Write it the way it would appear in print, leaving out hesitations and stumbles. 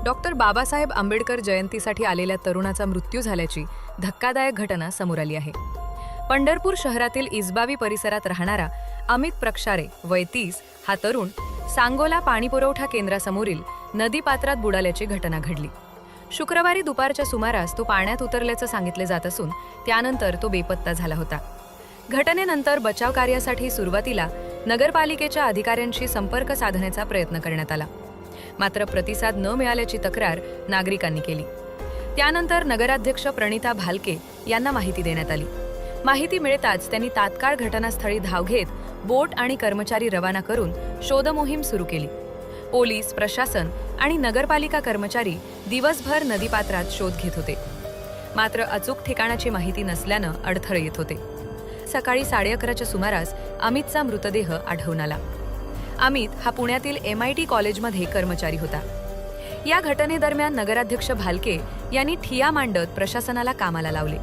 Doctor Babasaheb Ambedkar जयंतीसाठी आलेल्या तरुणाचा मृत्यू झाल्याची धक्कादायक घटना समोर आली आहे. पंढरपूर शहरातील इस्बावी परिसरात राहणारा अमित प्रक्षारे वय 30 हा तरुण सांगोला पाणीपुरवठा केंद्रासमोरील नदीपात्रात बुडाल्याची घटना घडली. शुक्रवारी दुपारच्या सुमारास तो पाण्यात उतरल्याचं सांगितले जात असून त्यानंतर तो बेपत्ता झाला होता. घटनेनंतर बचाव कार्यासाठी सुरुवातीला नगरपालिकेच्या अधिकाऱ्यांशी संपर्क साधण्याचा प्रयत्न करण्यात आला. मात्र प्रतिसाद न मिळाल्याची तक्रार नागरिकांनी केली. त्यानंतर नगराध्यक्ष प्रणिता भालके यांना माहिती देण्यात आली. माहिती मिळताच त्यांनी तात्काळ घटनास्थळी धाव घेत बोट आणि कर्मचारी रवाना करून शोधमोहीम सुरू केली. पोलीस, प्रशासन आणि नगरपालिका कर्मचारी दिवसभर नदीपात्रात शोध घेत होते. मात्र अचूक ठिकाणाची माहिती नसल्यानं अडथळे येत होते. सकाळी 11:30च्या सुमारास अमितचा मृतदेह आढळून आला. अमित हा पुण्यातील MIT कॉलेजमध्ये कर्मचारी होता. या घटनेदरम्यान नगराध्यक्ष भालके यांनी ठिय्या मांडत प्रशासनाला कामाला लावले.